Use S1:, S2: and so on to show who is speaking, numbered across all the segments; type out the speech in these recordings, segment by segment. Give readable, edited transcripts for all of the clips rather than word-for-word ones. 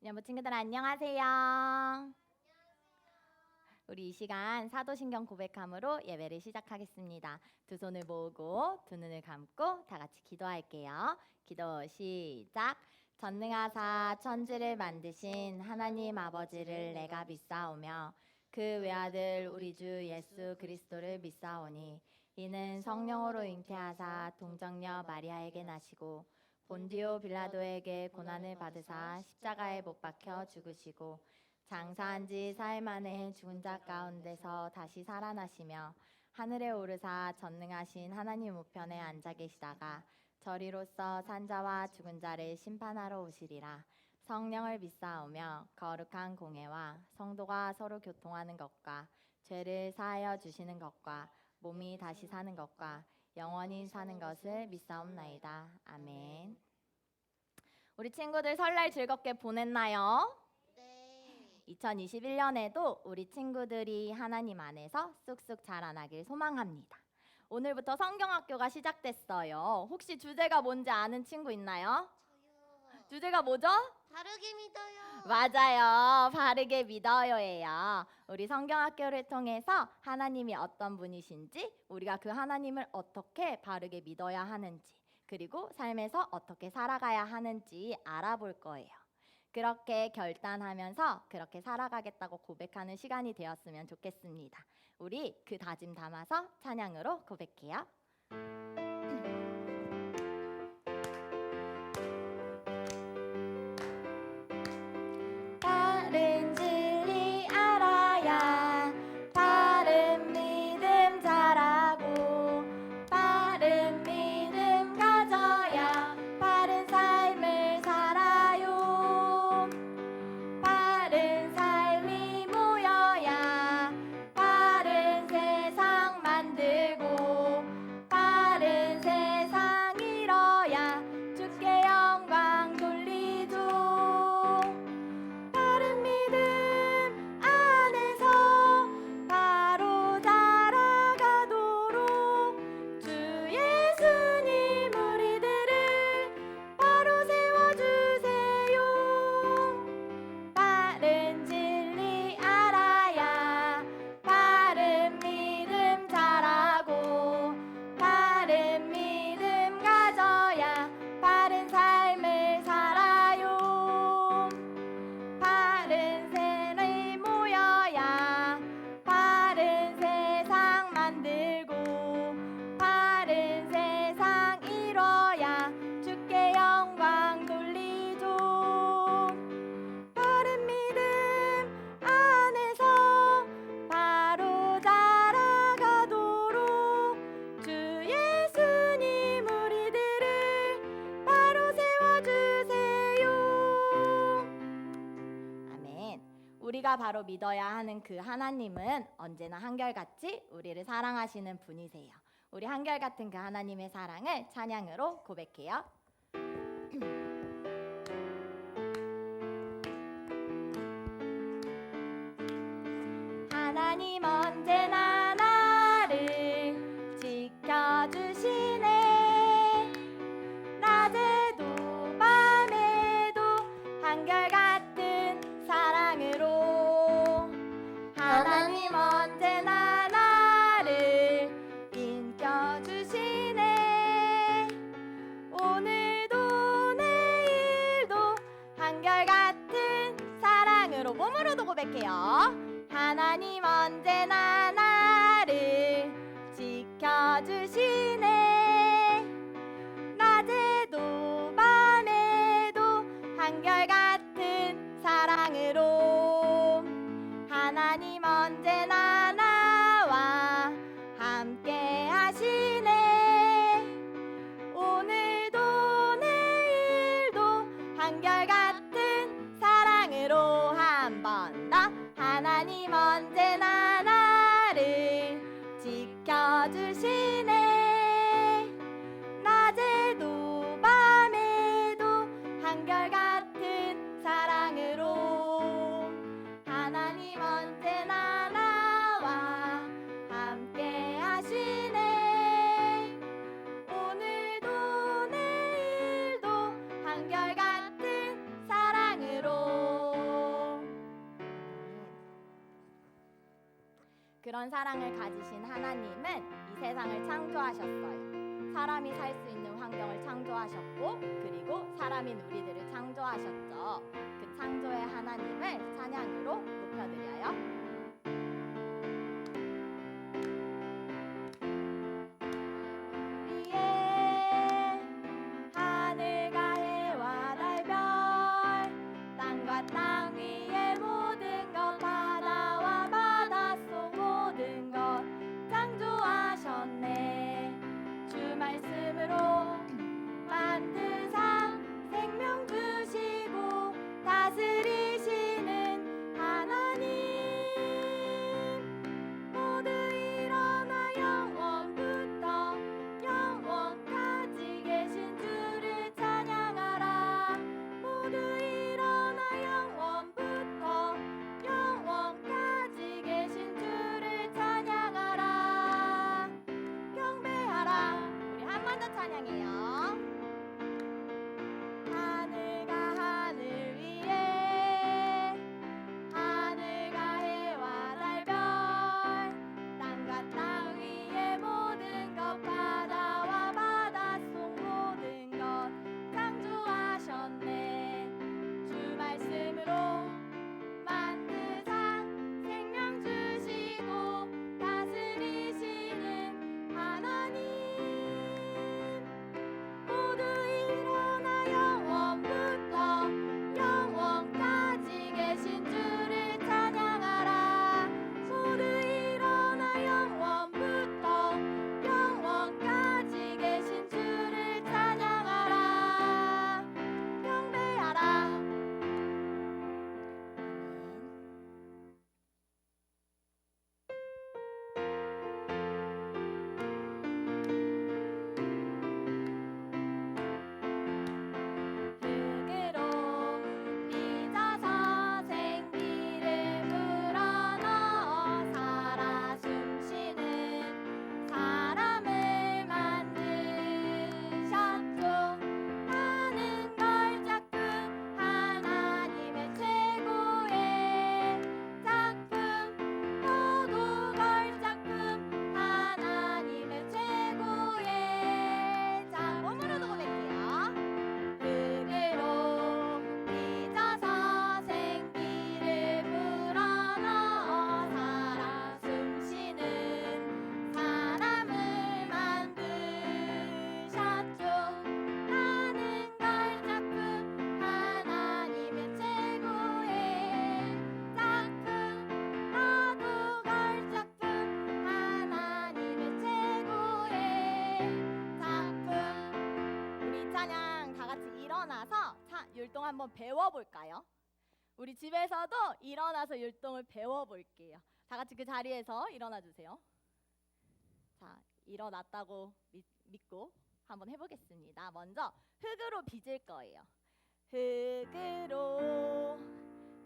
S1: 여러분 친구들 안녕하세요. 우리 이 시간 사도신경 고백함으로 예배를 시작하겠습니다. 두 손을 모으고 두 눈을 감고 다 같이 기도할게요. 기도 시작. 전능하사 천지를 만드신 하나님 아버지를 내가 믿사오며 그 외아들 우리 주 예수 그리스도를 믿사오니 이는 성령으로 잉태하사 동정녀 마리아에게 나시고 본디오 빌라도에게 고난을 받으사 십자가에 못 박혀 죽으시고 장사한 지 사흘 만에 죽은 자 가운데서 다시 살아나시며 하늘에 오르사 전능하신 하나님 우편에 앉아 계시다가 저리로서 산자와 죽은 자를 심판하러 오시리라. 성령을 믿사오며 거룩한 공회와 성도가 서로 교통하는 것과 죄를 사하여 주시는 것과 몸이 다시 사는 것과 영원히 사는 것을 믿사옵나이다. 아멘. 우리 친구들 설날 즐겁게 보냈나요?
S2: 네.
S1: 2021년에도 우리 친구들이 하나님 안에서 쑥쑥 자라나길 소망합니다. 오늘부터 성경학교가 시작됐어요. 혹시 주제가 뭔지 아는 친구 있나요?
S2: 저요.
S1: 주제가 뭐죠?
S2: 다르게 믿어요.
S1: 맞아요. 바르게 믿어요예요. 우리 성경학교를 통해서 하나님이 어떤 분이신지, 우리가 그 하나님을 어떻게 바르게 믿어야 하는지, 그리고 삶에서 어떻게 살아가야 하는지 알아볼 거예요. 그렇게 결단하면서 그렇게 살아가겠다고 고백하는 시간이 되었으면 좋겠습니다. 우리 그 다짐 담아서 찬양으로 고백해요. 바른 진리 알아야 바른 믿음 자라고 바른 믿음 가져야 바른 삶을 살아요. 바른 삶이 모여야 바른 세상 만들고 바른 세상 이뤄야 주께 영광 돌리죠. 바른 믿음 안에서 바로 자라가도록 주 예수님 우리들을 바로 세워주세요. 바른 진리 알아야 바른 믿음 자라고 바른 믿음 가져야 바른 삶을 살아요. 바른 새를 모여야 바른 세상 만들고 바른 세상 이뤄야 주께 영광 돌리죠. 바른 믿음 안에서 바로 자라가도록 주 예수님 우리들을 바로 세워주세요. 아멘. 우리가 바로 믿어야 하는 그 하나님은 언제나 한결같이 우리를 사랑하시는 분이세요. 우리 한결같은 그 하나님의 사랑을 찬양으로 고백해요. 하나님 언제나 나를 지켜주시네. 낮에도 밤에도 한결같은 사랑으로 하나님 언제나 나를 인겨주시네. 오늘도 내일도 한결같은 사랑으로 몸으로도 고백해요. 하나님 언제나 나를 지켜주시네. 낮에도 밤에도 한결같은 사랑으로 하나님 언제나 나와 함께 하시네. 오늘도 내일도 한결같은 사랑으로 한 번 더. 하나님 언제나 나를 지켜주시네. 낮에도 밤에도 한결같은 사랑으로 하나님 언제나 나와 함께 하시네. 오늘도 내일도 한결같은 그런 사랑을 가지신 하나님은 이 세상을 창조하셨어요. 사람이 살 수 있는 환경을 창조하셨고 그리고 사람인 우리들을 창조하셨죠. 그 창조의 하나님을 찬양으로 높여드려요. 위에 하늘과 해와 달별 땅과 땅 위의 모든 것 바다와 바닷속 모든 것 창조하셨네. 주 말씀으로 만드사 생명 주시고 다스리시는 하나님 모두 일어나 영원부터 영원까지 계신 주를 찬양하라. 모두 일어나 영원부터 영원까지 계신 주를 찬양하라. 경배하라. 우리 한 번 더 찬양해요. 하늘과 하늘 위에 하늘과 해와 달별 땅과 땅 위의 모든 것 바다와 바닷속 모든 것 창조하셨네. 주 말씀으로 만드사 생명 주시고 다스리시는 하나님 모두 일어나 영원부터 영원까지 계신 주를 찬양하라. 모두 일어나 영원부터 영원까지 계신 주를 찬양하라. 경배하라. 흙으로 빚어서 생기를 불어넣어 살아 숨쉬는 사람을 만드셨죠. 하는 걸 작품 하나님의 최고의 작품 너도 걸 작품 하나님의 최고의 몸으로도 고백해요. 흙으로 빚어서 생기를 불어넣어 살아 숨쉬는 사람을 만드셨죠. 하는 걸 작품 하나님의 최고의 작품 너도 걸 작품 하나님의 최고의 작품. 우리 찬양 다 같이 일어나서 율동 한번 배워볼까요? 우리 집에서도 일어나서 율동을 배워볼게요. 다 같이 그 자리에서 일어나 주세요. 자, 일어났다고 믿고 한번 해보겠습니다. 먼저 흙으로 빚을 거예요. 흙으로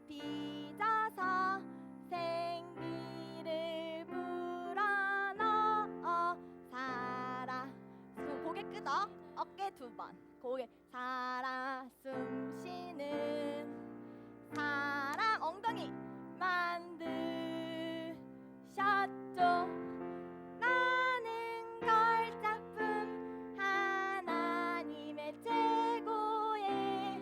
S1: 빚어서 생기를 불어넣어 살아. 고개 끄덕. 어깨 두 번. 고개 살아 숨쉬는 사람 엉덩이 만드셨죠. 나는 걸 작품 하나님의 최고의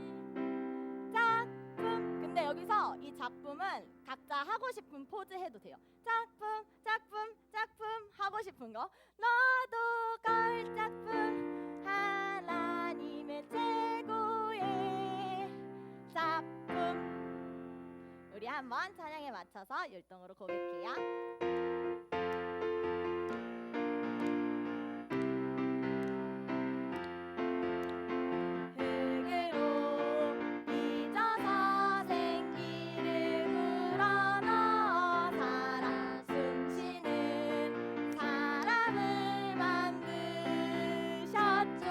S1: 작품. 근데 여기서 이 작품은 각자 하고 싶은 포즈 해도 돼요. 작품 작품 작품 하고 싶은 거. 너도 걸 작품 하나님의 최고의 작품. 우리 한번 찬양에 맞춰서 율동으로 고백해요. 흙으로 빚어서 생기를 불어넣어 살아 숨쉬는 사람을 만드셨죠.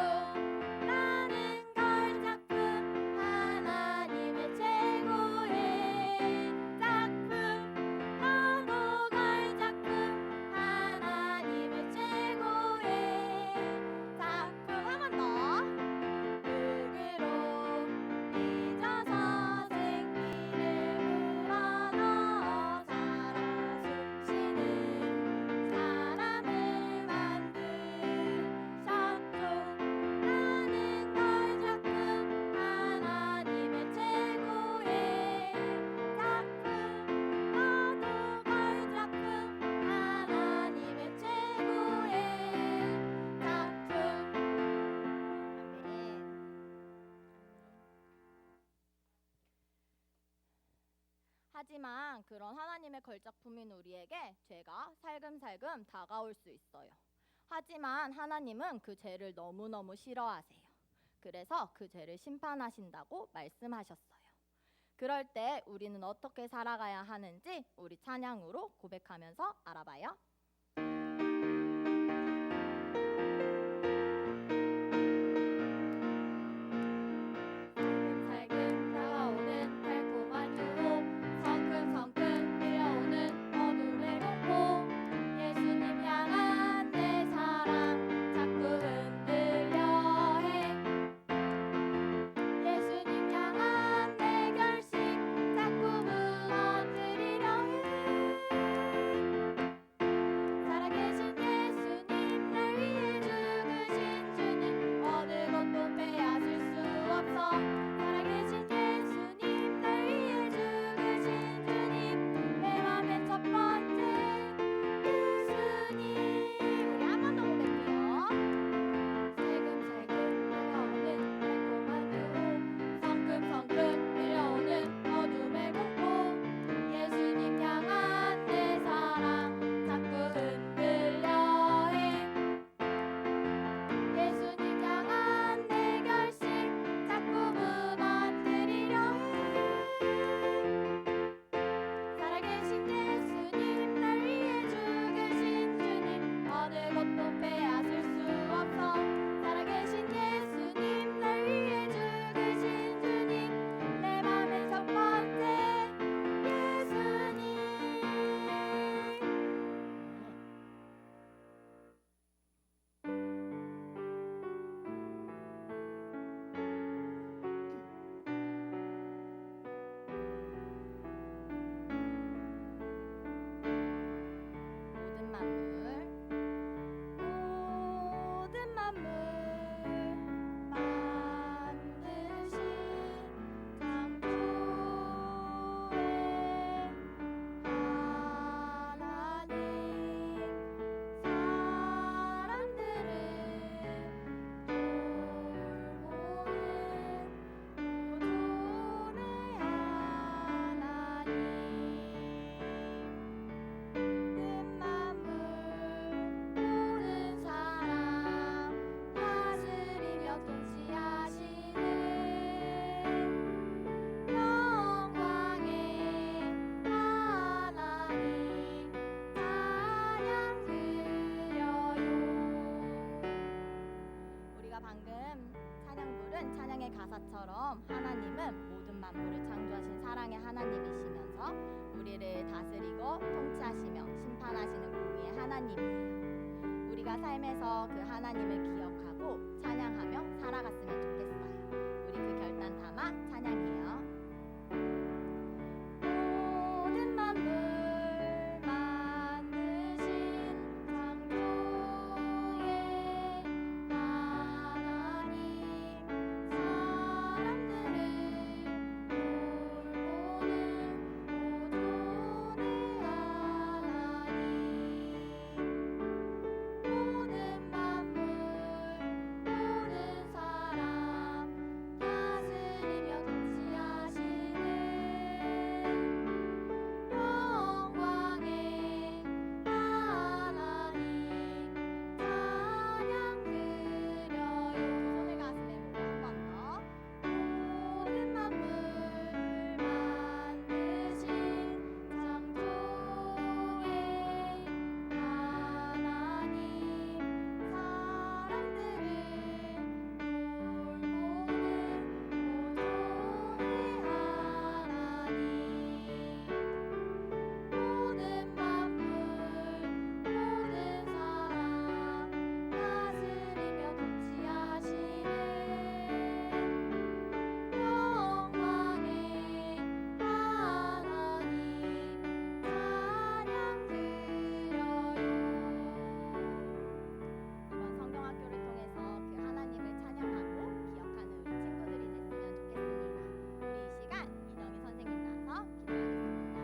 S1: 나는 걸 작품 하나님의 최고의 작품 너도 걸 작품 하지만 그런 하나님의 걸작품인 우리에게 죄가 살금살금 다가올 수 있어요. 하지만 하나님은 그 죄를 너무너무 싫어하세요. 그래서 그 죄를 심판하신다고 말씀하셨어요. 그럴 때 우리는 어떻게 살아가야 하는지 우리 찬양으로 고백하면서 알아봐요. 살금살금 다가오는 달콤한 유혹, 성큼성큼 밀려오는 어둠의 공포, 예수님 향한 내 사랑 자꾸 흔들려 해. 예수님 향한 내 결심 자꾸 무너뜨리려 해. 살아계신 예수님, 날 위해 죽으신 주님, 어느 것도 빼앗을 수 없어. 살아계신 예수님, 날 위해 죽으신 주님, 내 맘의 첫 번째 예수님. 우리 한 번 더 고백해요. 살금살금 다가오는 달콤한 유혹, 성큼성큼 밀려오는 어둠의 공포, 예수님 향한 내 사랑 자꾸 흔들려 해. 예수님 향한 내 결심 자꾸 무너뜨리려 해. 살아계신 예수님, 날 위해 죽으신 주님, 어느 것도 빼앗을 수 없어. 살아계신 예수님, 날 위해 죽으신 주님, 내 맘의 첫 번째 예수님. 모든 만물, 모든 만물 만드신 창조의 하나님, 사람들을 돌보는 보존의 하나님, 모든 만물 모든 사람 다스리며 통치하시는 영광의 하나님, 찬양 드려요. 우리가 방금 찬양 부른 찬양의 가사처럼 하나님은 모든 만물을 창조하신 사랑의 하나님이시면서 우리를 다스리고 통치하시며 심판하시는 공의의 하나님이에요. 우리가 삶에서 그 하나님을 기억하고 찬양하며 살아갔으면 좋겠어요. 우리 그 결단 담아 찬양해요. 모든 만물 만드신 창조의 하나님, 사람들을 돌보는 보존의 하나님, 모든 만물 모든 사람 다스리며 통치하시는 영광의 하나님, 찬양 드려요. 두 손을 가슴에 모아 한 번 더. 모든 만물 만드신 창조의 하나님, 사람들을 돌보는 보존의 하나님, 모든 만물 모든 사람 다스리며 통치하시는 영광의 하나님, 찬양 드려요. 이번 성경학교를 통해서 그 하나님을 찬양하고 기억하는 우리 친구들이 됐으면 좋겠습니다. 우리 이 시간 이정희 선생님 나와서 기도하겠습니다.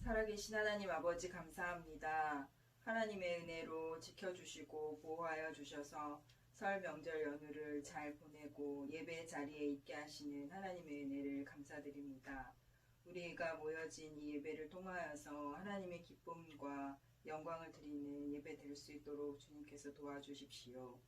S3: 살아계신 하나님 아버지 감사합니다. 하나님의 은혜로 지켜주시고 보호하여 주셔서 설 명절 연휴를 잘 보내 보내고 예배 자리에 있게 하시는 하나님의 은혜를 감사드립니다. 우리가 모여진 이 예배를 통하여서 하나님의 기쁨과 영광을 드리는 예배 될 수 있도록 주님께서 도와주십시오.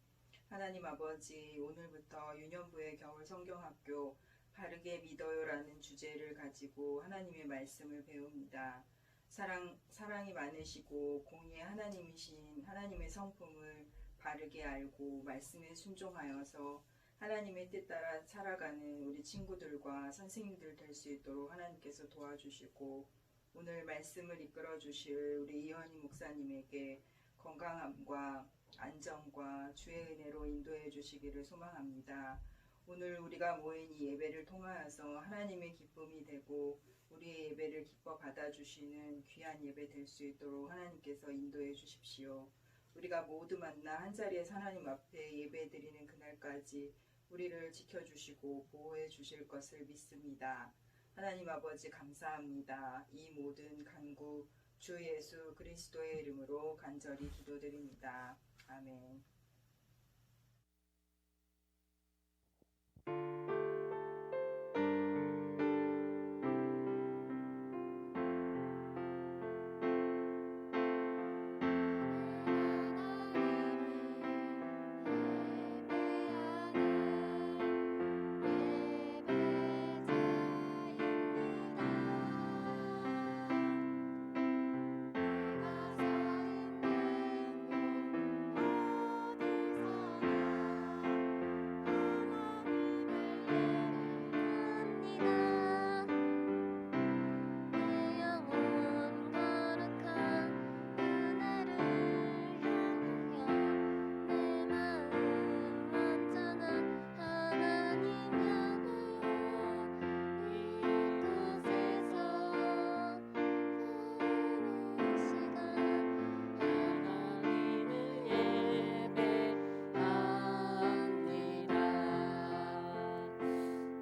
S3: 하나님 아버지, 오늘부터 유년부의 겨울 성경학교 바르게 믿어요라는 주제를 가지고 하나님의 말씀을 배웁니다. 사랑이 많으시고 공의의 하나님이신 하나님의 성품을 바르게 알고 말씀에 순종하여서 하나님의 뜻 따라 살아가는 우리 친구들과 선생님들 될 수 있도록 하나님께서 도와주시고, 오늘 말씀을 이끌어 주실 우리 이현희 목사님에게 건강함과 안정과 주의 은혜로 인도해 주시기를 소망합니다. 오늘 우리가 모인 이 예배를 통하여서 하나님의 기쁨이 되고 우리의 예배를 기뻐 받아주시는 귀한 예배 될 수 있도록 하나님께서 인도해 주십시오. 우리가 모두 만나 한자리에서 하나님 앞에 예배 드리는 그날까지 우리를 지켜주시고 보호해 주실 것을 믿습니다. 하나님 아버지 감사합니다. 이 모든 간구 주 예수 그리스도의 이름으로 간절히 기도드립니다. 아멘.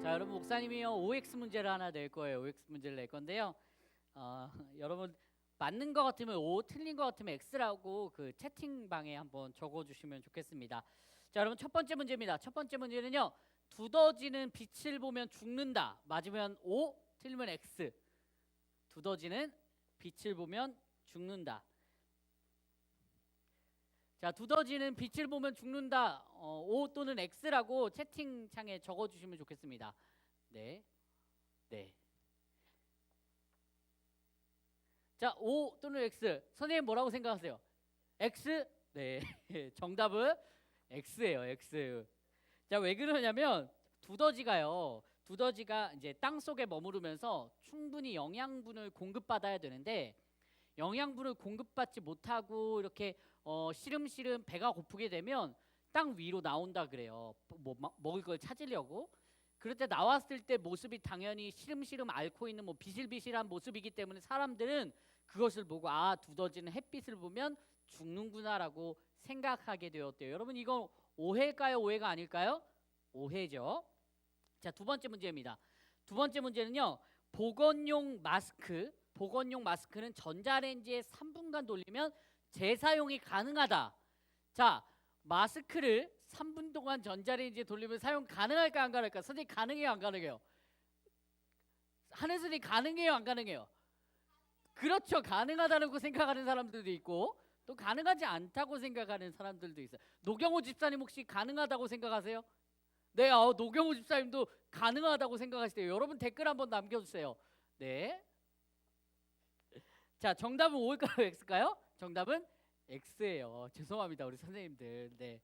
S4: 자, 여러분 목사님이요 OX 문제를 하나 낼 거예요. OX 문제를 낼 건데요. 여러분 맞는 것 같으면 O, 틀린 것 같으면 X라고 그 채팅방에 한번 적어주시면 좋겠습니다. 자, 여러분 첫 번째 문제입니다. 첫 번째 문제는요. 두더지는 빛을 보면 죽는다. 맞으면 O, 틀리면 X. 두더지는 빛을 보면 죽는다. 자, 두더지는 빛을 보면 죽는다. O 또는 X라고 채팅창에 적어주시면 좋겠습니다. 네, 네. 자, O 또는 X. 선생님 뭐라고 생각하세요? X? 네, 정답은 X예요. X. 자, 왜 그러냐면 두더지가 이제 땅 속에 머무르면서 충분히 영양분을 공급받아야 되는데 영양분을 공급받지 못하고 이렇게 시름시름 배가 고프게 되면 땅 위로 나온다 그래요. 뭐 먹을 걸 찾으려고. 그럴 때 나왔을 때 모습이 당연히 시름시름 앓고 있는 뭐 비실비실한 모습이기 때문에 사람들은 그것을 보고 아, 두더지는 햇빛을 보면 죽는구나라고 생각하게 되었대요. 여러분 이건 오해일까요? 오해가 아닐까요? 오해죠. 자, 두 번째 문제입니다. 두 번째 문제는요. 보건용 마스크는 전자레인지에 3분간 돌리면 재사용이 가능하다. 자, 마스크를 3분 동안 전자레인지에 돌리면 사용 가능할까 안 가능할까? 선생님 가능해요 안 가능해요? 하늘 선생님 가능해요 안 가능해요? 그렇죠. 가능하다고 생각하는 사람들도 있고 또 가능하지 않다고 생각하는 사람들도 있어요. 노경호 집사님 혹시 가능하다고 생각하세요? 네, 노경호 집사님도 가능하다고 생각하시대요. 여러분 댓글 한번 남겨주세요. 네. 자, 정답은 O일까요? X일까요? 정답은 X예요. 죄송합니다, 우리 선생님들. 네,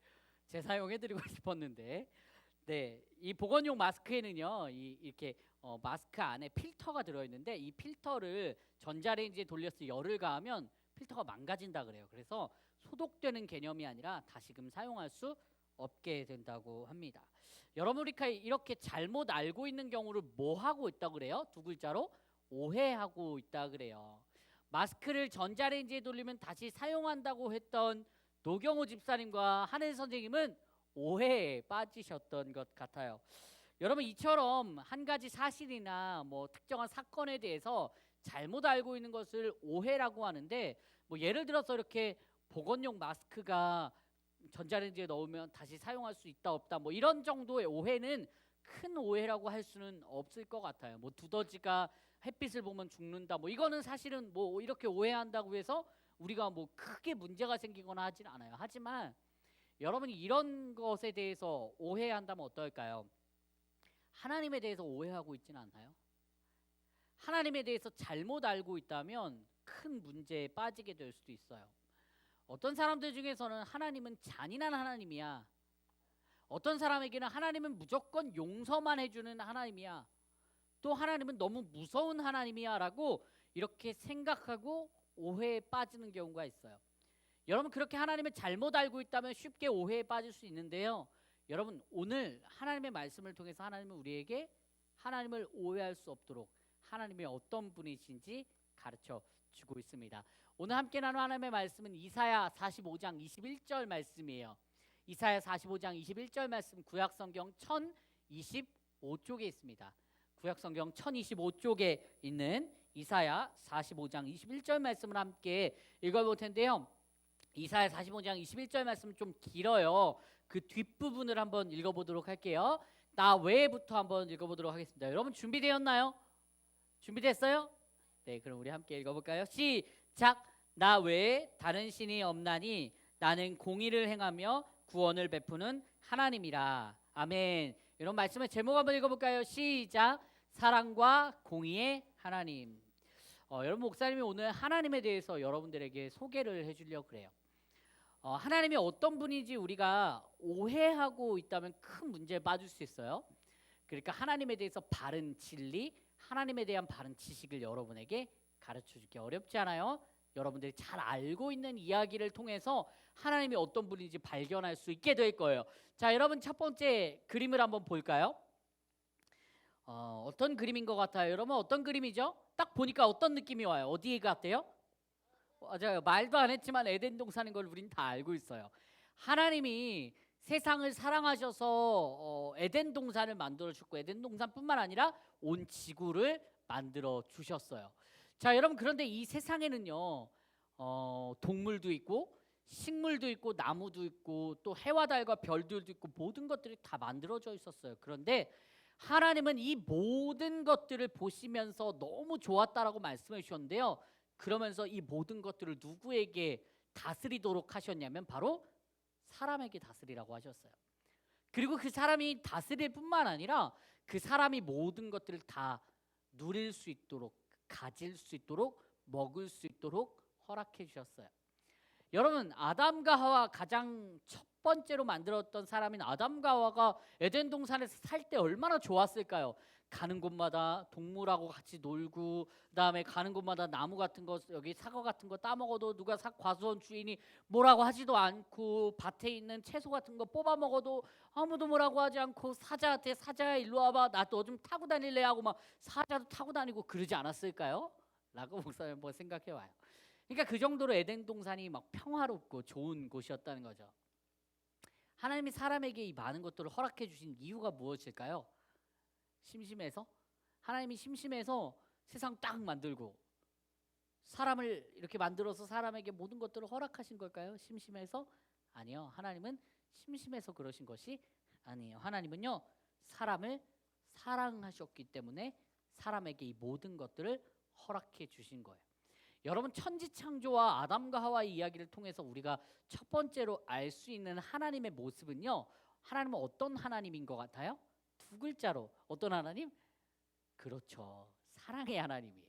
S4: 재사용해드리고 싶었는데, 네, 이 보건용 마스크에는요, 이렇게 마스크 안에 필터가 들어있는데 이 필터를 전자레인지에 돌려서 열을 가하면 필터가 망가진다 그래요. 그래서 소독되는 개념이 아니라 다시금 사용할 수 없게 된다고 합니다. 여러분 우리가 이렇게 잘못 알고 있는 경우를 뭐 하고 있다 그래요? 두 글자로 오해하고 있다 그래요. 마스크를 전자레인지에 돌리면 다시 사용한다고 했던 노경호 집사님과 한혜 선생님은 오해에 빠지셨던 것 같아요. 여러분 이처럼 한 가지 사실이나 뭐 특정한 사건에 대해서 잘못 알고 있는 것을 오해라고 하는데 뭐 예를 들어서 이렇게 보건용 마스크가 전자레인지에 넣으면 다시 사용할 수 있다 없다 뭐 이런 정도의 오해는 큰 오해라고 할 수는 없을 것 같아요. 뭐 두더지가 햇빛을 보면 죽는다 뭐 이거는 사실은 뭐 이렇게 오해한다고 해서 우리가 뭐 크게 문제가 생기거나 하진 않아요. 하지만 여러분이 이런 것에 대해서 오해한다면 어떨까요? 하나님에 대해서 오해하고 있지는 않나요? 하나님에 대해서 잘못 알고 있다면 큰 문제에 빠지게 될 수도 있어요. 어떤 사람들 중에서는 하나님은 잔인한 하나님이야. 어떤 사람에게는 하나님은 무조건 용서만 해주는 하나님이야. 또 하나님은 너무 무서운 하나님이야 라고 이렇게 생각하고 오해에 빠지는 경우가 있어요. 여러분 그렇게 하나님을 잘못 알고 있다면 쉽게 오해에 빠질 수 있는데요. 여러분 오늘 하나님의 말씀을 통해서 하나님은 우리에게 하나님을 오해할 수 없도록 하나님이 어떤 분이신지 가르쳐 주고 있습니다. 오늘 함께 나눈 하나님의 말씀은 이사야 45장 21절 말씀이에요. 이사야 45장 21절 말씀 구약성경 1025쪽에 있습니다. 구약성경 1025쪽에 있는 이사야 45장 21절 말씀을 함께 읽어볼 텐데요. 이사야 45장 21절 말씀 좀 길어요. 그 뒷부분을 한번 읽어보도록 할게요. 나 외부터 한번 읽어보도록 하겠습니다. 여러분 준비되었나요? 준비됐어요? 네, 그럼 우리 함께 읽어볼까요? 시작. 나 외에 다른 신이 없나니 나는 공의를 행하며 구원을 베푸는 하나님이라. 아멘. 이런 말씀의 제목 한번 읽어볼까요? 시작. 사랑과 공의의 하나님. 여러분 목사님이 오늘 하나님에 대해서 여러분들에게 소개를 해주려고 그래요. 하나님이 어떤 분인지 우리가 오해하고 있다면 큰 문제에 빠질 수 있어요. 그러니까 하나님에 대해서 바른 진리, 하나님에 대한 바른 지식을 여러분에게 가르쳐주기 어렵지 않아요? 여러분들이 잘 알고 있는 이야기를 통해서 하나님이 어떤 분인지 발견할 수 있게 될 거예요. 자, 여러분 첫 번째 그림을 한번 볼까요? 어떤 그림인 것 같아요? 여러분 어떤 그림이죠? 딱 보니까 어떤 느낌이 와요? 어디 같아요? 맞아요. 말도 안 했지만 에덴 동산인 걸 우린 다 알고 있어요. 하나님이 세상을 사랑하셔서 에덴 동산을 만들어 주셨고 에덴 동산뿐만 아니라 온 지구를 만들어 주셨어요. 자, 여러분 그런데 이 세상에는요 동물도 있고 식물도 있고 나무도 있고 또 해와 달과 별들도 있고 모든 것들이 다 만들어져 있었어요. 그런데 하나님은 이 모든 것들을 보시면서 너무 좋았다라고 말씀해 주셨는데요. 그러면서 이 모든 것들을 누구에게 다스리도록 하셨냐면 바로 사람에게 다스리라고 하셨어요. 그리고 그 사람이 다스릴 뿐만 아니라 그 사람이 모든 것들을 다 누릴 수 있도록, 가질 수 있도록, 먹을 수 있도록 허락해 주셨어요. 여러분 아담과 하와 가장 첫 번째로 만들었던 사람인 아담과 하와가 에덴 동산에서 살 때 얼마나 좋았을까요? 가는 곳마다 동물하고 같이 놀고 그다음에 가는 곳마다 나무 같은 거 여기 사과 같은 거 따먹어도 누가 과수원 주인이 뭐라고 하지도 않고 밭에 있는 채소 같은 거 뽑아 먹어도 아무도 뭐라고 하지 않고 사자한테 사자야 일로 와봐 나 너 좀 타고 다닐래 하고 막 사자도 타고 다니고 그러지 않았을까요? 라고 목사님 한번 생각해 봐요. 그러니까 그 정도로 에덴 동산이 막 평화롭고 좋은 곳이었다는 거죠. 하나님이 사람에게 이 많은 것들을 허락해 주신 이유가 무엇일까요? 심심해서? 하나님이 심심해서 세상 딱 만들고 사람을 이렇게 만들어서 사람에게 모든 것들을 허락하신 걸까요? 심심해서? 아니요. 하나님은 심심해서 그러신 것이 아니에요. 하나님은요 사람을 사랑하셨기 때문에 사람에게 이 모든 것들을 허락해 주신 거예요. 여러분 천지창조와 아담과 하와의 이야기를 통해서 우리가 첫 번째로 알 수 있는 하나님의 모습은요, 하나님은 어떤 하나님인 것 같아요? 두 글자로 어떤 하나님? 그렇죠, 사랑의 하나님이에요.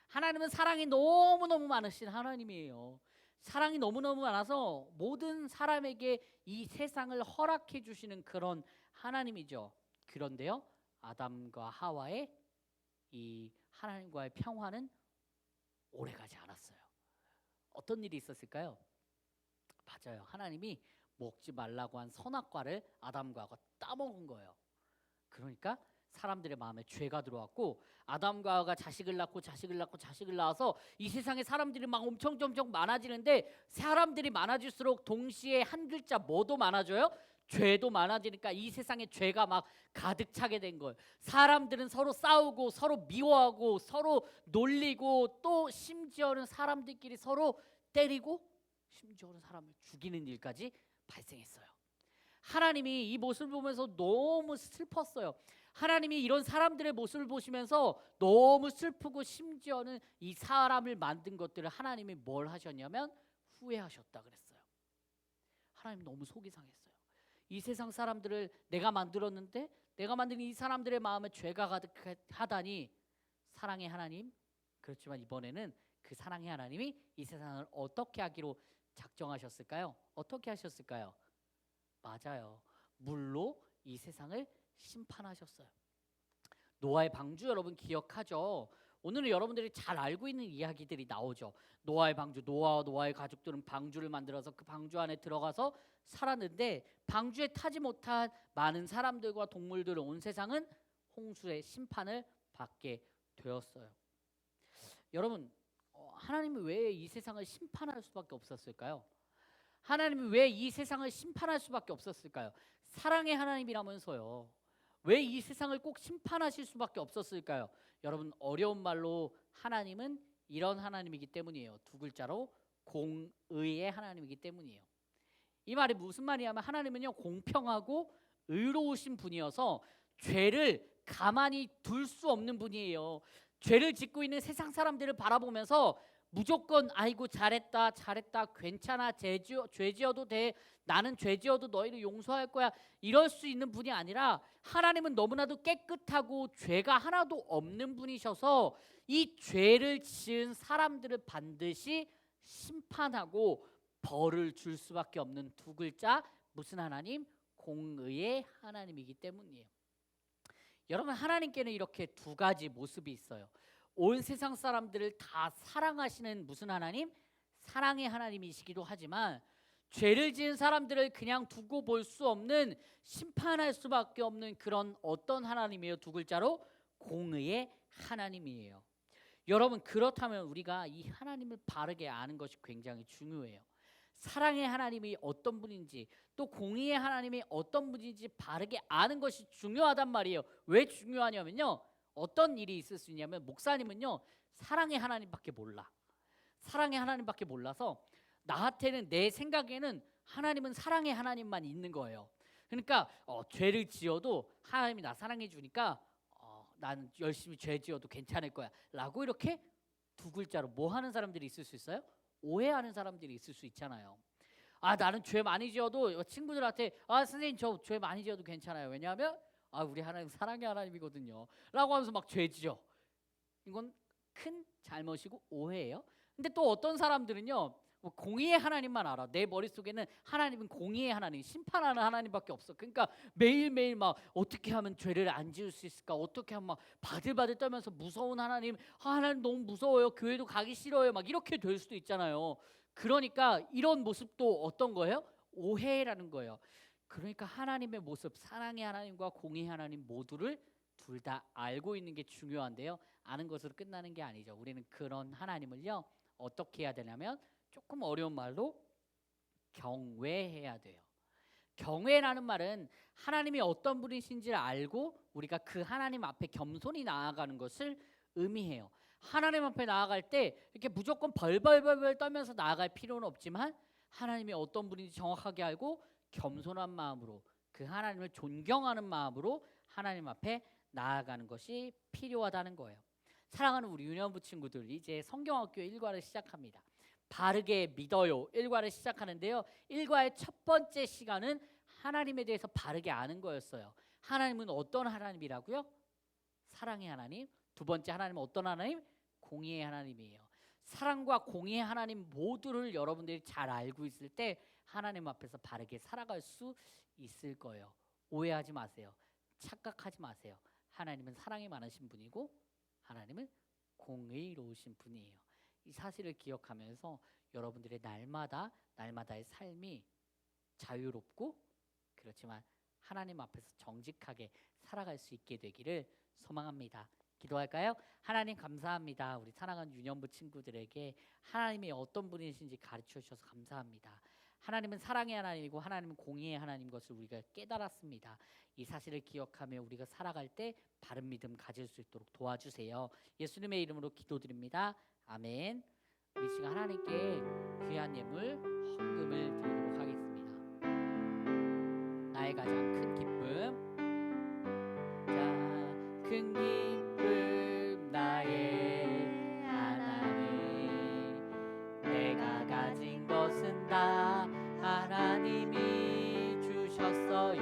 S4: 하나님은 사랑이 너무너무 많으신 하나님이에요. 사랑이 너무너무 많아서 모든 사람에게 이 세상을 허락해 주시는 그런 하나님이죠. 그런데요 아담과 하와의 이 하나님과의 평화는 오래가지 않았어요. 어떤 일이 있었을까요? 맞아요. 하나님이 먹지 말라고 한 선악과를 아담과 하와가 따먹은 거예요. 그러니까 사람들의 마음에 죄가 들어왔고 아담과 하와가 자식을 낳고 자식을 낳아서 이 세상에 사람들이 막 엄청 많아지는데 사람들이 많아질수록 동시에 한 글자 뭐도 많아져요? 죄도 많아지니까 이 세상에 죄가 막 가득 차게 된 거예요. 사람들은 서로 싸우고 서로 미워하고 서로 놀리고 또 심지어는 사람들끼리 서로 때리고 심지어는 사람을 죽이는 일까지 발생했어요. 하나님이 이 모습을 보면서 너무 슬펐어요. 하나님이 이런 사람들의 모습을 보시면서 너무 슬프고 심지어는 이 사람을 만든 것들을 하나님이 뭘 하셨냐면 후회하셨다 그랬어요. 하나님 너무 속이 상했어요. 이 세상 사람들을 내가 만들었는데 내가 만든 이 사람들의 마음에 죄가 가득하다니 사랑의 하나님, 그렇지만 이번에는 그 사랑의 하나님이 이 세상을 어떻게 하기로 작정하셨을까요? 어떻게 하셨을까요? 맞아요. 물로 이 세상을 심판하셨어요. 노아의 방주 여러분 기억하죠? 오늘은 여러분들이 잘 알고 있는 이야기들이 나오죠. 노아의 방주, 노아와 노아의 가족들은 방주를 만들어서 그 방주 안에 들어가서 살았는데 방주에 타지 못한 많은 사람들과 동물들 온 세상은 홍수의 심판을 받게 되었어요. 여러분, 하나님이 왜 이 세상을 심판할 수밖에 없었을까요? 하나님이 왜 이 세상을 심판할 수밖에 없었을까요? 사랑의 하나님이라면서요. 왜 이 세상을 꼭 심판하실 수밖에 없었을까요? 여러분, 어려운 말로 하나님은 이런 하나님이기 때문이에요. 두 글자로 공의의 하나님이기 때문이에요. 이 말이 무슨 말이냐면 하나님은요 공평하고 의로우신 분이어서 죄를 가만히 둘 수 없는 분이에요. 죄를 짓고 있는 세상 사람들을 바라보면서 무조건 아이고 잘했다 괜찮아 죄 지어도 돼, 나는 죄 지어도 너희를 용서할 거야, 이럴 수 있는 분이 아니라 하나님은 너무나도 깨끗하고 죄가 하나도 없는 분이셔서 이 죄를 지은 사람들을 반드시 심판하고 벌을 줄 수밖에 없는 두 글자, 무슨 하나님? 공의의 하나님이기 때문이에요. 여러분, 하나님께는 이렇게 두 가지 모습이 있어요. 온 세상 사람들을 다 사랑하시는 무슨 하나님? 사랑의 하나님이시기도 하지만 죄를 지은 사람들을 그냥 두고 볼 수 없는, 심판할 수밖에 없는 그런 어떤 하나님이에요? 두 글자로 공의의 하나님이에요. 여러분, 그렇다면 우리가 이 하나님을 바르게 아는 것이 굉장히 중요해요. 사랑의 하나님이 어떤 분인지, 또 공의의 하나님이 어떤 분인지 바르게 아는 것이 중요하단 말이에요. 왜 중요하냐면요, 어떤 일이 있을 수 있냐면 목사님은요 사랑의 하나님밖에 몰라. 사랑의 하나님밖에 몰라서 나한테는, 내 생각에는 하나님은 사랑의 하나님만 있는 거예요. 그러니까 죄를 지어도 하나님이 나 사랑해 주니까 나는 열심히 죄 지어도 괜찮을 거야 라고, 이렇게 두 글자로 뭐 하는 사람들이 있을 수 있어요? 오해하는 사람들이 있을 수 있잖아요. 나는 죄 많이 지어도, 친구들한테 선생님 저 죄 많이 지어도 괜찮아요. 왜냐하면 우리 하나님 사랑의 하나님이거든요 라고 하면서 막 죄 지어. 이건 큰 잘못이고 오해예요. 근데 또 어떤 사람들은요 공의의 하나님만 알아. 내 머릿속에는 하나님은 공의의 하나님, 심판하는 하나님밖에 없어. 그러니까 매일매일 막 어떻게 하면 죄를 안 지을 수 있을까, 어떻게 하면 막 바들바들 떨면서 무서운 하나님, 하나님 너무 무서워요, 교회도 가기 싫어요, 막 이렇게 될 수도 있잖아요. 그러니까 이런 모습도 어떤 거예요? 오해라는 거예요. 그러니까 하나님의 모습, 사랑의 하나님과 공의의 하나님 모두를 둘 다 알고 있는 게 중요한데요, 아는 것으로 끝나는 게 아니죠. 우리는 그런 하나님을요 어떻게 해야 되냐면 조금 어려운 말로 경외해야 돼요. 경외라는 말은 하나님이 어떤 분이신지를 알고 우리가 그 하나님 앞에 겸손히 나아가는 것을 의미해요. 하나님 앞에 나아갈 때 이렇게 무조건 벌벌벌 떨면서 나아갈 필요는 없지만 하나님이 어떤 분인지 정확하게 알고 겸손한 마음으로, 그 하나님을 존경하는 마음으로 하나님 앞에 나아가는 것이 필요하다는 거예요. 사랑하는 우리 유년부 친구들, 이제 성경학교 1과를 시작합니다. 바르게 믿어요 1과를 시작하는데요, 1과의 첫 번째 시간은 하나님에 대해서 바르게 아는 거였어요. 하나님은 어떤 하나님이라고요? 사랑의 하나님. 두 번째, 하나님은 어떤 하나님? 공의의 하나님이에요. 사랑과 공의의 하나님 모두를 여러분들이 잘 알고 있을 때 하나님 앞에서 바르게 살아갈 수 있을 거예요. 오해하지 마세요. 착각하지 마세요. 하나님은 사랑이 많으신 분이고 하나님은 공의로우신 분이에요. 이 사실을 기억하면서 여러분들의 날마다의 삶이 자유롭고, 그렇지만 하나님 앞에서 정직하게 살아갈 수 있게 되기를 소망합니다. 기도할까요? 하나님 감사합니다. 우리 사랑하는 유년부 친구들에게 하나님이 어떤 분이신지 가르쳐 주셔서 감사합니다. 하나님은 사랑의 하나님이고 하나님은 공의의 하나님 것을 우리가 깨달았습니다. 이 사실을 기억하며 우리가 살아갈 때 바른 믿음 가질 수 있도록 도와주세요. 예수님의 이름으로 기도드립니다. 아멘. 우리 지금 하나님께 귀한 예물 헌금을 드리도록 하겠습니다. 나의 가장 큰 기쁨. 자, 큰 기쁨 나의 하나님, 내가 가진 것은 다 하나님이 주셨어요.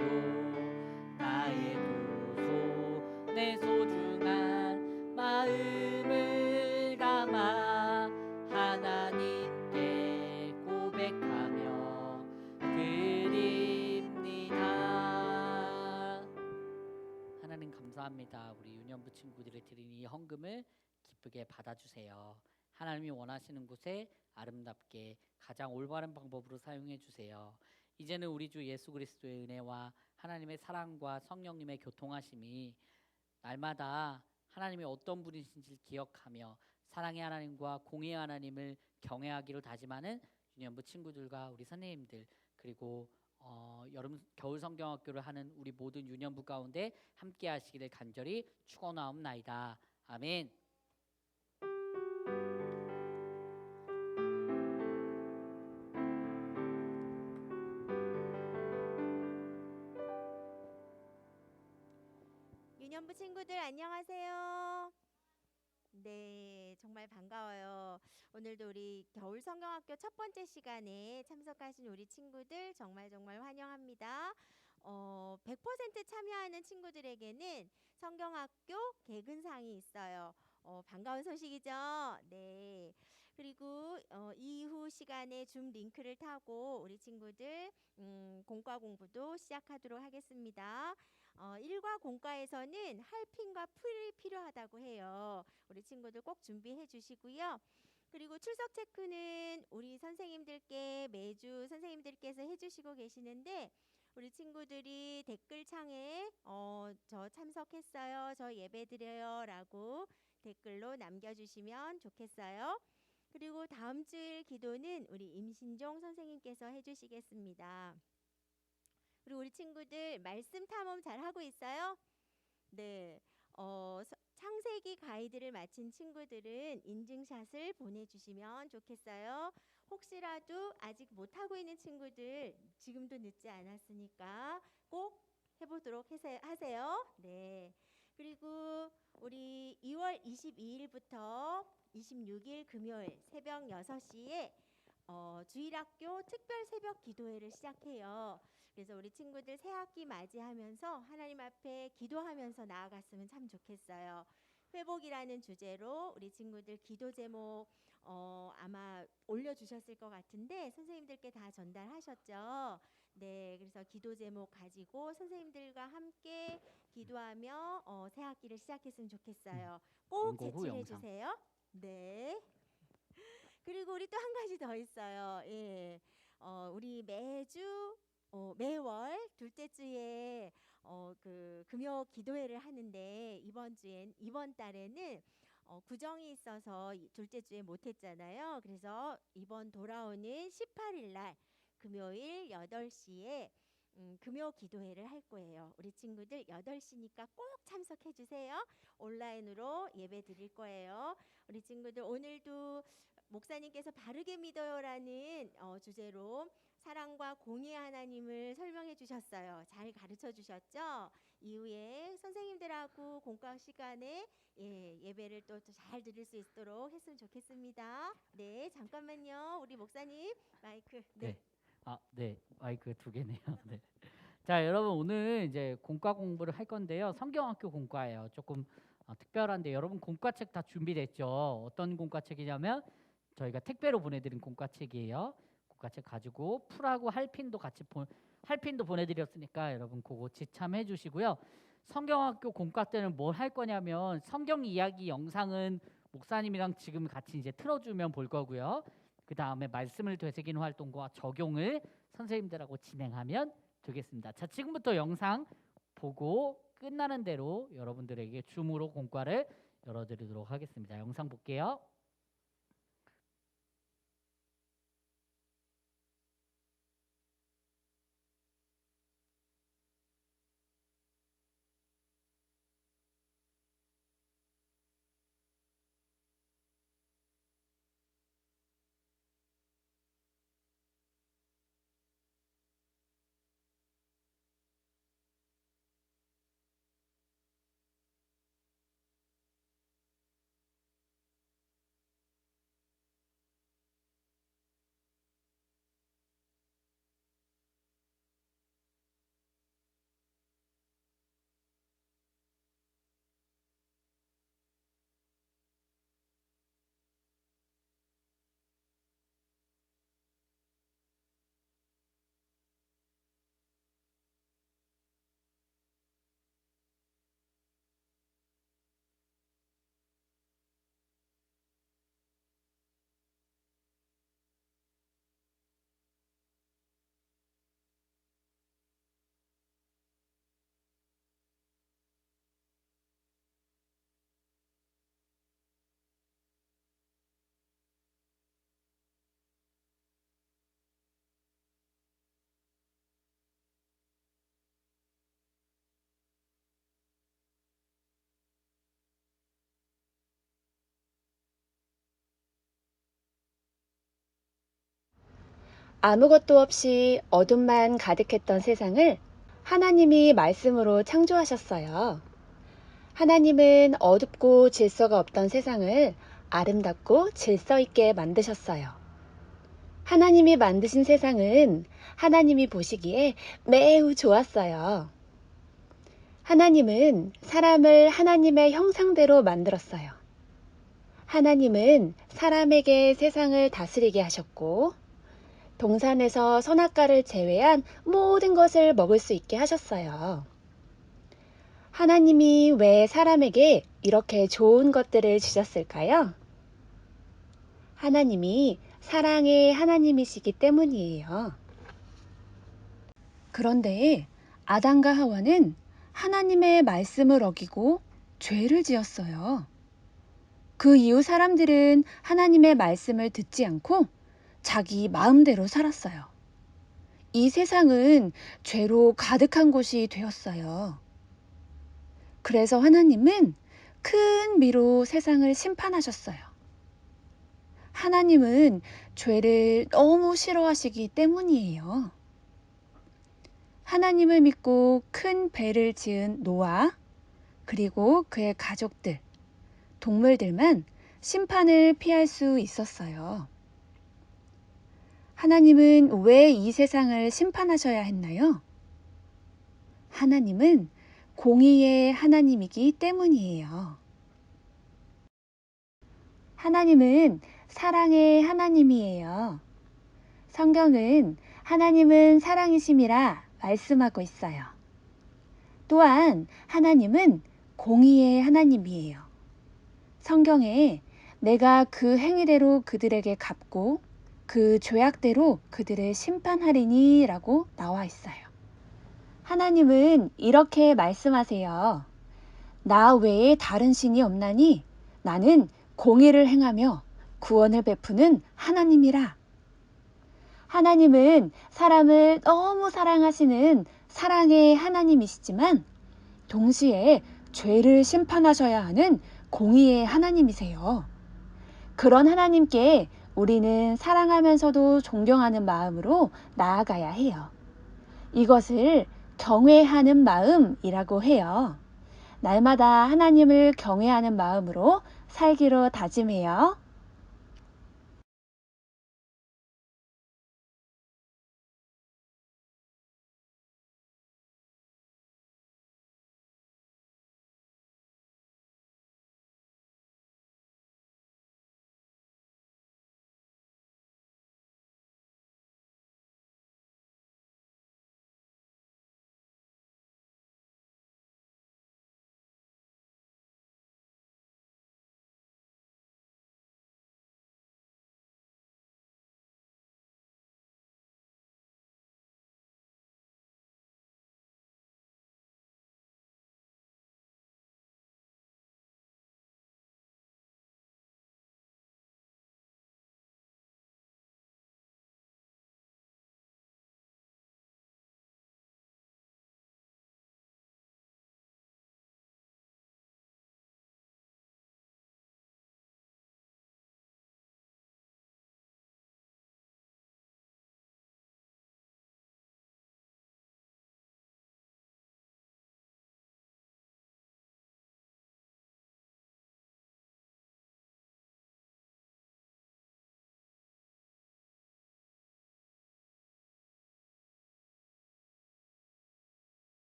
S4: 나의 두 손, 내 소중한 마음을 담아 하나님께 고백하며 드립니다. 하나님 감사합니다. 우리 유년부 친구들이 드린 이 헌금을 기쁘게 받아주세요. 하나님이 원하시는 곳에 아름답게 가장 올바른 방법으로 사용해 주세요. 이제는 우리 주 예수 그리스도의 은혜와 하나님의 사랑과 성령님의 교통하심이 날마다 하나님이 어떤 분이신지를 기억하며 사랑의 하나님과 공의의 하나님을 경외하기로 다짐하는 유년부 친구들과 우리 선생님들, 그리고 겨울 성경학교를 하는 우리 모든 유년부 가운데 함께 하시기를 간절히 축원하옵나이다. 아멘.
S5: 유년부 친구들 안녕하세요. 네, 정말 반가워요. 오늘도 우리 겨울 성경학교 첫 번째 시간에 참석하신 우리 친구들 정말 환영합니다. 100% 참여하는 친구들에게는 성경학교 개근상이 있어요. 반가운 소식이죠? 네. 그리고 이후 시간에 줌 링크를 타고 우리 친구들 공과 공부도 시작하도록 하겠습니다. 일과 공과에서는 할핀과 풀이 필요하다고 해요. 우리 친구들 꼭 준비해 주시고요. 그리고 출석 체크는 우리 선생님들께 매주 선생님들께서 해주시고 계시는데, 우리 친구들이 댓글창에 저 참석했어요, 저 예배드려요 라고 댓글로 남겨주시면 좋겠어요. 그리고 다음 주일 기도는 우리 임신종 선생님께서 해주시겠습니다. 그리고 우리 친구들 말씀 탐험 잘 하고 있어요? 네. 창세기 가이드를 마친 친구들은 인증샷을 보내주시면 좋겠어요. 혹시라도 아직 못하고 있는 친구들 지금도 늦지 않았으니까 꼭 해보도록 하세요. 네. 그리고 우리 2월 22일부터 26일 금요일 새벽 6시에 주일학교 특별 새벽 기도회를 시작해요. 그래서 우리 친구들 새 학기 맞이하면서 하나님 앞에 기도하면서 나아갔으면 참 좋겠어요. 회복이라는 주제로 우리 친구들 기도 제목 아마 올려주셨을 것 같은데 선생님들께 다 전달하셨죠? 네, 그래서 기도 제목 가지고 선생님들과 함께 기도하며 새 학기를 시작했으면 좋겠어요. 꼭
S4: 광고 후
S5: 제출해
S4: 영상.
S5: 주세요. 네. 그리고 우리 또 한 가지 더 있어요. 예. 우리 매월 둘째 주에 그 금요 기도회를 하는데 이번 달에는 구정이 있어서 둘째 주에 못 했잖아요. 그래서 이번 돌아오는 18일 날 금요일 8시에 금요 기도회를 할 거예요. 우리 친구들 8시니까 꼭 참석해 주세요. 온라인으로 예배 드릴 거예요. 우리 친구들 오늘도 목사님께서 바르게 믿어요라는 주제로 사랑과 공의의 하나님을 설명해 주셨어요. 잘 가르쳐 주셨죠? 이후에 선생님들하고 공과 시간에 예배를 또 잘 드릴 수 있도록 했으면 좋겠습니다. 네, 잠깐만요. 우리 목사님 마이크. 네.
S4: 네. 마이크 두 개네요. 네. 자, 여러분 오늘 이제 공과 공부를 할 건데요. 성경학교 공과예요. 조금 특별한데 여러분 공과책 다 준비됐죠? 어떤 공과책이냐면 저희가 택배로 보내드린 공과책이에요. 공과책 가지고 풀하고 할핀도 보내드렸으니까 여러분 그거 지참해 주시고요. 성경학교 공과 때는 뭘 할 거냐면 성경 이야기 영상은 목사님이랑 지금 같이 이제 틀어주면 볼 거고요. 그 다음에 말씀을 되새기는 활동과 적용을 선생님들하고 진행하면 되겠습니다. 자, 지금부터 영상 보고 끝나는 대로 여러분들에게 줌으로 공과를 열어드리도록 하겠습니다. 영상 볼게요.
S6: 아무것도 없이 어둠만 가득했던 세상을 하나님이 말씀으로 창조하셨어요. 하나님은 어둡고 질서가 없던 세상을 아름답고 질서 있게 만드셨어요. 하나님이 만드신 세상은 하나님이 보시기에 매우 좋았어요. 하나님은 사람을 하나님의 형상대로 만들었어요. 하나님은 사람에게 세상을 다스리게 하셨고, 동산에서 선악과를 제외한 모든 것을 먹을 수 있게 하셨어요. 하나님이 왜 사람에게 이렇게 좋은 것들을 주셨을까요? 하나님이 사랑의 하나님이시기 때문이에요. 그런데 아담과 하와는 하나님의 말씀을 어기고 죄를 지었어요. 그 이후 사람들은 하나님의 말씀을 듣지 않고 자기 마음대로 살았어요. 이 세상은 죄로 가득한 곳이 되었어요. 그래서 하나님은 큰 비로 세상을 심판하셨어요. 하나님은 죄를 너무 싫어하시기 때문이에요. 하나님을 믿고 큰 배를 지은 노아, 그리고 그의 가족들, 동물들만 심판을 피할 수 있었어요. 하나님은 왜 이 세상을 심판하셔야 했나요? 하나님은 공의의 하나님이기 때문이에요. 하나님은 사랑의 하나님이에요. 성경은 하나님은 사랑이심이라 말씀하고 있어요. 또한 하나님은 공의의 하나님이에요. 성경에 내가 그 행위대로 그들에게 갚고 그 죄악대로 그들을 심판하리니 라고 나와 있어요. 하나님은 이렇게 말씀하세요. 나 외에 다른 신이 없나니 나는 공의를 행하며 구원을 베푸는 하나님이라. 하나님은 사람을 너무 사랑하시는 사랑의 하나님이시지만 동시에 죄를 심판하셔야 하는 공의의 하나님이세요. 그런 하나님께 우리는 사랑하면서도 존경하는 마음으로 나아가야 해요. 이것을 경외하는 마음이라고 해요. 날마다 하나님을 경외하는 마음으로 살기로 다짐해요.